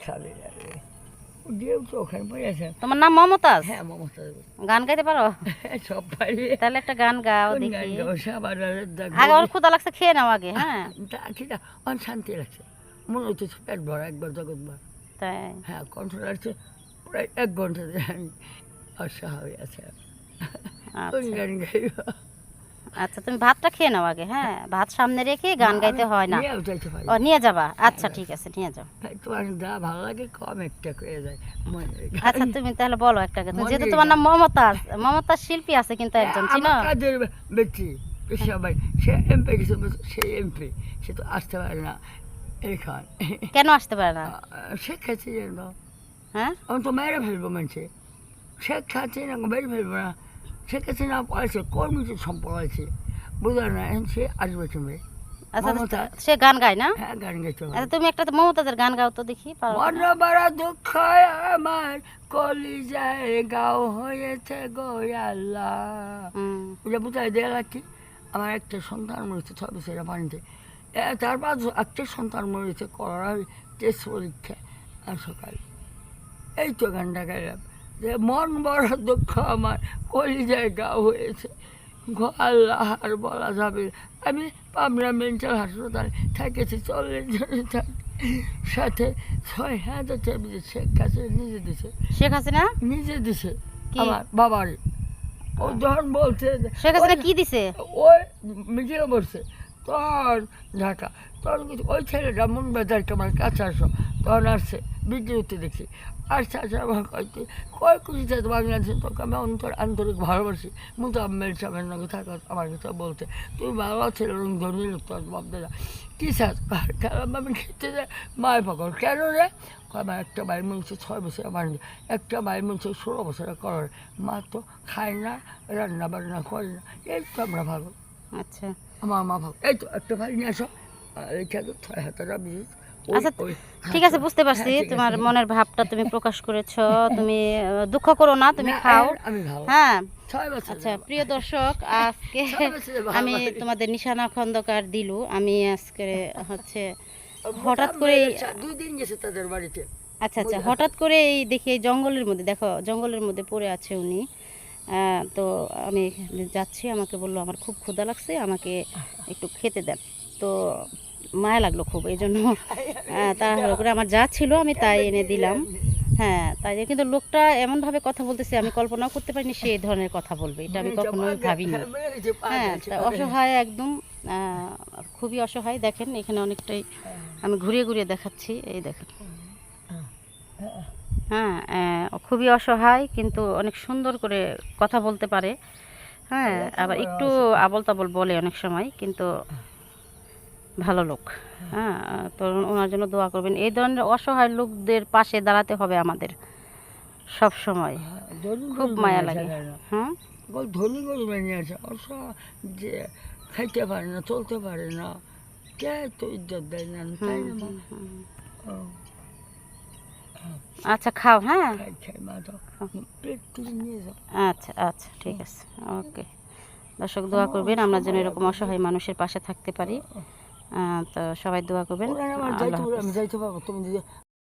খাবে দিয়েও তো ওখানে পড়ে আছে। তোমার নাম মমতাজ? হ্যাঁ মমতাজ। গান গাইতে পারো? সব পারি। তাহলে একটা গান গাও কোন দেখি। গান গাও? সাবানের দাগ আগে আমার ক্ষুধা লাগছে, খেয়ে নাও আগে। হ্যাঁ খিদা অন শান্তি লাগছে, মনে হচ্ছে পেট ভরা একবার জগৎবার। তাই? হ্যাঁ কন্ট্রোল আছে প্রায় 1 ঘন্টা ধরে আমি অস্বাভাবিক আছে। কোন আচ্ছা গান গাইব? আচ্ছা, তুমি ভাতটা খেয়ে নাও আগে। হ্যাঁ, ভাত সামনে রেখে গান গাইতে হয় না। নিয়েও যাইতে পারি। ও নিয়ে যাবা? আচ্ছা ঠিক আছে, নিয়ে যাও। তোমার যা ভালো লাগে কম একটা করে যায় মনে। আচ্ছা তুমি তাহলে বলো একটা গান। মনে যেহেতু তোমার নাম মমতাজ, মমতাজ শিল্পী আছে কিন্তু একজন, চিনো? আমার কাজের ব্যক্তি সবাই, সে এমপি কিছু, সে এমপি, সে তো আসতে পারে না এখন। কেন আসতে পারে না? শেখ হাসিনা, হ্যাঁ আমি তো মেরে ফেলবো মানুষে। শেখ হাসিনা মেরে ফেলবো না। শেখ হাসিনা পড়াইছে, কর্মীতে সম্পর্ক আছে, বুঝলো না? এখন সে আসবে তুমি। আচ্ছা মমতা সে গান গায় না? হ্যাঁ গান গাইতে পারে। আচ্ছা তুমি একটা তো মমতাজের গান গাও তো দেখি, পারো মন কিনা? বড় দুঃখ আমার, কলিজায় গাও হয়েছে গো আল্লাহ। হুম এটা বুঝাই দেওয়া লাগছে। আমার একটা সন্তান মরেছে 6 বছরের পানিতে, তারপর একটা সন্তান মরেছে করোনার টেস্ট পরীক্ষা আর সকালে। এই তো গানটা গাইলাম যে মন বড় দুঃখ আমার, কলিজায় গাও হয়েছে গো আল্লাহ, আর বলা যাবে না। আমি পাবনা মেন্টাল হাসপাতালে থেকেছি 40 জনের সাথে 6,000 টাকা শেখ কাছে নিজে দিছে, শেখ হাসিনা নিজে দিছে কি? আমার বাবারে। ও যখন বলছে শেখ হাসিনা কি দিছে? ওই মিটিংয়ে বসছে তখন ঢাকা, তখন কিছু ওই ছেলেটা মন বেজারকে আমার কাছে আসো, তখন আসছে বিদ্যুৎ দেখি আসছে আসে আমার কয় খুশিতে বাংলাদেশে তোকে আমি আন্তরিক ভালোবাসি। মুতো আম্মের সামনের নাকি থাকা আমার কাছে বলতে তুই ভালো ছেলে ধনী লোক, তোর ভাবতে যা কী চাস খেলাম আমি খেতে যাই মায়ের পাগল কেন রে? আমার একটা ভাই মনছে 6 বছরে বাড়ি, একটা ভাই মনছে 16 বছরে করে, মা তো খায় না, রান্না বান্না করে না, এই তো আমরা ভালো। আচ্ছা আমার মা ভালো, এই তো একটা ভাই নিয়ে আসো, রেখে তো 6,000 বিশ। আচ্ছা ঠিক আছে, বুঝতে পারছি তোমার মনের ভাবটা তুমি প্রকাশ করেছো। তুমি দুঃখ করো না, তুমি খাও। আমি ভালো হ্যাঁ 6 বছর। আচ্ছা প্রিয় দর্শক, আজকে আমি তোমাদের নিশানা খন্দকার দিলু। আমি আজকে হচ্ছে হঠাৎ করে 2 দিন গেছে তাদের বাড়িতে। আচ্ছা আচ্ছা হঠাৎ করে এই দেখি এই জঙ্গলের মধ্যে, দেখো জঙ্গলের মধ্যে পড়ে আছে উনি। তো আমি যাচ্ছি, আমাকে বললো আমার খুব ক্ষুধা লাগছে, আমাকে একটু খেতে দেন। তো মায়া লাগলো খুব, এই জন্য তাড়াহুড়ো করে আমার যা ছিল আমি তাই এনে দিলাম। হ্যাঁ তাই, কিন্তু লোকটা এমনভাবে কথা বলতেছে আমি কল্পনাও করতে পারিনি সে এই ধরনের কথা বলবে, এটা আমি কখনোই ভাবিনি। হ্যাঁ তা অসহায় একদম, খুবই অসহায়। দেখেন এখানে অনেকটাই, আমি ঘুরিয়ে ঘুরিয়ে দেখাচ্ছি, এই দেখেন। হ্যাঁ খুবই অসহায় কিন্তু অনেক সুন্দর করে কথা বলতে পারে। হ্যাঁ আবার একটু আবল তাবল বলে অনেক সময়, কিন্তু ভালো লোক। হ্যাঁ তো ওনার জন্য দোয়া করবেন। এই ধরনের অসহায় লোকদের পাশে দাঁড়াতে হবে আমাদের সব সময়, খুব মায়া লাগে। হ্যাঁ ধনী গরিব নিয়ে আছে অবশ্য, যে খাইতে পারে না, চলতে পারে না, কে তো ইজ্জত দেয় না, তাই না মা? আচ্ছা খাও। হ্যাঁ খাই মা, তো প্লেট তুলে নিয়ে যাও। আচ্ছা আচ্ছা ঠিক আছে, ওকে। দর্শক দোয়া করবেন আমরা যেন এরকম অসহায় মানুষের পাশে থাকতে পারি। তো সবাই দোয়া করবেন। আমার আল্লাহ যাইতে বলে হাফেজ। আমি যাইতে পারবো, তুমি যদি